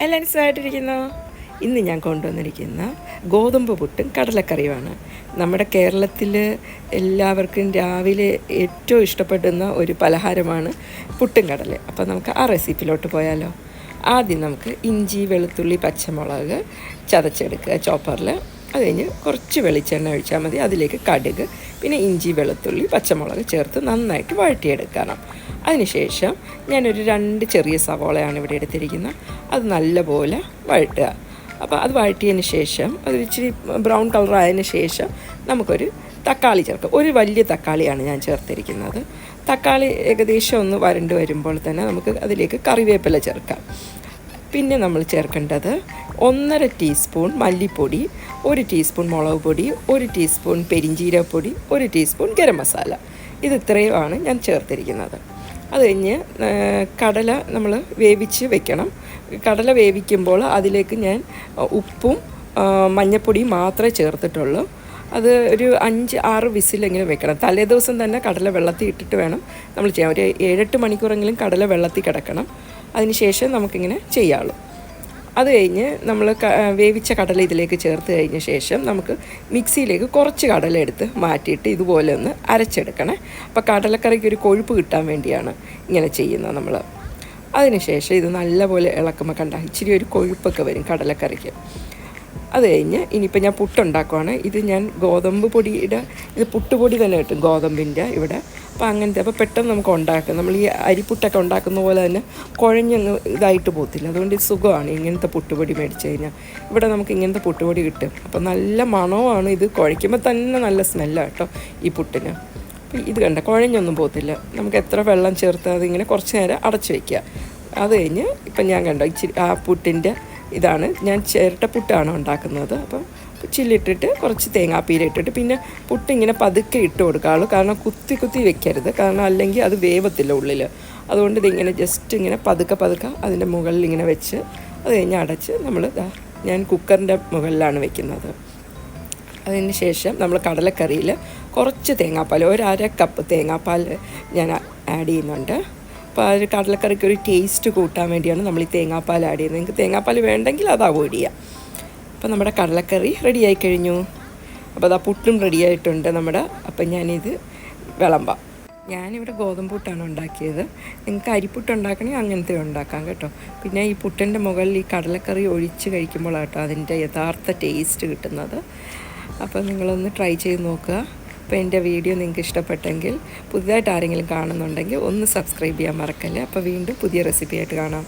എല്ലാവരും സുഖമായിട്ടിരിക്കുന്നു. ഇന്ന് ഞാൻ കൊണ്ടുവന്നിരിക്കുന്ന ഗോതമ്പ് പുട്ടും കടലക്കറിയുമാണ്. നമ്മുടെ കേരളത്തിൽ എല്ലാവർക്കും രാവിലെ ഏറ്റവും ഇഷ്ടപ്പെടുന്ന ഒരു പലഹാരമാണ് പുട്ടും കടല. അപ്പോൾ നമുക്ക് ആ റെസിപ്പിയിലോട്ട് പോയാലോ. ആദ്യം നമുക്ക് ഇഞ്ചി, വെളുത്തുള്ളി, പച്ചമുളക് ചതച്ചെടുക്കുക ചോപ്പറിൽ. അത് കഴിഞ്ഞ് കുറച്ച് വെളിച്ചെണ്ണ ഒഴിച്ചാൽ മതി. അതിലേക്ക് കടുക്, പിന്നെ ഇഞ്ചി, വെളുത്തുള്ളി, പച്ചമുളക് ചേർത്ത് നന്നായിട്ട് വഴറ്റിയെടുക്കണം. അതിനുശേഷം ഞാനൊരു 2 ചെറിയ സവോളയാണ് ഇവിടെ എടുത്തിരിക്കുന്നത്. അത് നല്ലപോലെ വഴറ്റുക. അപ്പോൾ അത് വഴറ്റിയതിന് ശേഷം അത് ഇച്ചിരി ബ്രൗൺ കളറായതിന് ശേഷം നമുക്കൊരു തക്കാളി ചേർക്കാം. ഒരു വലിയ തക്കാളിയാണ് ഞാൻ ചേർത്തിരിക്കുന്നത്. തക്കാളി ഏകദേശം ഒന്ന് വരണ്ട് വരുമ്പോൾ തന്നെ നമുക്ക് അതിലേക്ക് കറിവേപ്പില ചേർക്കാം. പിന്നെ നമ്മൾ ചേർക്കേണ്ടത് 1.5 ടീസ്പൂൺ മല്ലിപ്പൊടി, 1 ടീസ്പൂൺ മുളക് പൊടി, 1 ടീസ്പൂൺ പെരിഞ്ജീരകപ്പൊടി, 1 ടീസ്പൂൺ ഗരം മസാല. ഇത് ഇത്രയുമാണ് ഞാൻ ചേർത്തിരിക്കുന്നത്. അത് കഴിഞ്ഞ് കടല നമ്മൾ വേവിച്ച് വെക്കണം. കടല വേവിക്കുമ്പോൾ അതിലേക്ക് ഞാൻ ഉപ്പും മഞ്ഞൾപ്പൊടിയും മാത്രമേ ചേർത്തിട്ടുള്ളൂ. അത് ഒരു 5-6 വിസിലെങ്കിലും വെക്കണം. തലേദിവസം തന്നെ കടല വെള്ളത്തിൽ ഇട്ടിട്ട് വേണം നമ്മൾ ചെയ്യാൻ. ഒരു 7-8 മണിക്കൂറെങ്കിലും കടല വെള്ളത്തിൽ കിടക്കണം. അതിന് ശേഷം നമുക്കിങ്ങനെ ചെയ്യാവുള്ളൂ. അത് കഴിഞ്ഞ് നമ്മൾ വേവിച്ച കടല ഇതിലേക്ക് ചേർത്ത് കഴിഞ്ഞ ശേഷം നമുക്ക് മിക്സിയിലേക്ക് കുറച്ച് കടല എടുത്ത് മാറ്റിയിട്ട് ഇതുപോലെ ഒന്ന് അരച്ചെടുക്കണേ. അപ്പോൾ കടലക്കറിക്ക് ഒരു കൊഴുപ്പ് കിട്ടാൻ വേണ്ടിയാണ് ഇങ്ങനെ ചെയ്യുന്നത് നമ്മൾ. അതിന് ശേഷം ഇത് നല്ലപോലെ ഇളക്കുമ്പോൾ കണ്ട ഇച്ചിരി ഒരു കൊഴുപ്പൊക്കെ വരും കടലക്കറിക്ക്. അത് കഴിഞ്ഞ് ഇനിയിപ്പോൾ ഞാൻ പുട്ടുണ്ടാക്കുവാണ്. ഇത് ഞാൻ ഗോതമ്പ് പൊടിയുടെ, ഇത് പുട്ടുപൊടി തന്നെ കിട്ടും ഗോതമ്പിൻ്റെ ഇവിടെ. അപ്പോൾ അങ്ങനത്തെ, അപ്പോൾ പെട്ടെന്ന് നമുക്ക് ഉണ്ടാക്കാം. നമ്മൾ ഈ അരിപ്പുട്ടൊക്കെ ഉണ്ടാക്കുന്ന പോലെ തന്നെ കുഴഞ്ഞങ്ങ് ഇതായിട്ട് പോകത്തില്ല. അതുകൊണ്ട് ഇത് സുഖമാണ് ഇങ്ങനത്തെ പുട്ടുപൊടി മേടിച്ച് കഴിഞ്ഞാൽ. ഇവിടെ നമുക്ക് ഇങ്ങനത്തെ പുട്ടുപൊടി കിട്ടും. അപ്പോൾ നല്ല മണമാണ്. ഇത് കുഴയ്ക്കുമ്പോൾ തന്നെ നല്ല സ്മെല്ലാണ് കേട്ടോ ഈ പുട്ടിന്. അപ്പോൾ ഇത് കണ്ട കുഴഞ്ഞൊന്നും പോകത്തില്ല. നമുക്ക് എത്ര വെള്ളം ചേർത്ത് അതിങ്ങനെ കുറച്ച് നേരം അടച്ച് വയ്ക്കുക. അത് കഴിഞ്ഞ് ഇപ്പം ഞാൻ കണ്ടോ ഇച്ചിരി ആ പുട്ടിൻ്റെ ഇതാണ്, ഞാൻ ചിരട്ടപ്പുട്ടാണ് ഉണ്ടാക്കുന്നത്. അപ്പം ചില്ലിട്ടിട്ട് കുറച്ച് തേങ്ങാപ്പീര ഇട്ടിട്ട് പിന്നെ പുട്ടിങ്ങനെ പതുക്കെ ഇട്ട് കൊടുക്കാറുള്ളൂ. കാരണം കുത്തി കുത്തി വെക്കരുത്, കാരണം അല്ലെങ്കിൽ അത് വേവത്തില്ല ഉള്ളിൽ. അതുകൊണ്ട് ഇതിങ്ങനെ ജസ്റ്റ് ഇങ്ങനെ പതുക്കെ അതിൻ്റെ മുകളിൽ ഇങ്ങനെ വെച്ച് അത് കഴിഞ്ഞ് അടച്ച് ഞാൻ കുക്കറിൻ്റെ മുകളിലാണ് വെക്കുന്നത്. അതിന് ശേഷം നമ്മൾ കടലക്കറിയിൽ കുറച്ച് തേങ്ങാപ്പാൽ, 1/2 കപ്പ് തേങ്ങാപ്പാൽ ഞാൻ ആഡ് ചെയ്യുന്നുണ്ട്. അപ്പോൾ ആ ഒരു കടലക്കറിക്ക് ഒരു ടേസ്റ്റ് കൂട്ടാൻ വേണ്ടിയാണ് നമ്മൾ ഈ തേങ്ങാപ്പാൽ ആഡ് ചെയ്യുന്നത്. നിങ്ങൾക്ക് തേങ്ങാപ്പാൽ വേണ്ടെങ്കിൽ അത് അവോയ്ഡ് ചെയ്യാം. അപ്പോൾ നമ്മുടെ കടലക്കറി റെഡിയായി കഴിഞ്ഞു. അപ്പോൾ അതാ പുട്ടും റെഡിയായിട്ടുണ്ട് നമ്മുടെ. അപ്പം ഞാനിത് വിളമ്പാം. ഞാനിവിടെ ഗോതമ്പ് പുട്ടാണ് ഉണ്ടാക്കിയത്. നിങ്ങൾക്ക് അരിപ്പുട്ട് ഉണ്ടാക്കണമെങ്കിൽ അങ്ങനത്തെ ഉണ്ടാക്കാം കേട്ടോ. പിന്നെ ഈ പുട്ടിൻ്റെ മുകളിൽ ഈ കടലക്കറി ഒഴിച്ച് കഴിക്കുമ്പോഴാട്ടോ അതിൻ്റെ യഥാർത്ഥ ടേസ്റ്റ് കിട്ടുന്നത്. അപ്പോൾ നിങ്ങളൊന്ന് ട്രൈ ചെയ്ത് നോക്കുക. അപ്പോൾ എൻ്റെ വീഡിയോ നിങ്ങൾക്ക് ഇഷ്ടപ്പെട്ടെങ്കിൽ, പുതിയതായിട്ട് ആരെങ്കിലും കാണുന്നുണ്ടെങ്കിൽ ഒന്ന് സബ്സ്ക്രൈബ് ചെയ്യാൻ മറക്കല്ലേ. അപ്പോൾ വീണ്ടും പുതിയ റെസിപ്പി ആയിട്ട് കാണാം.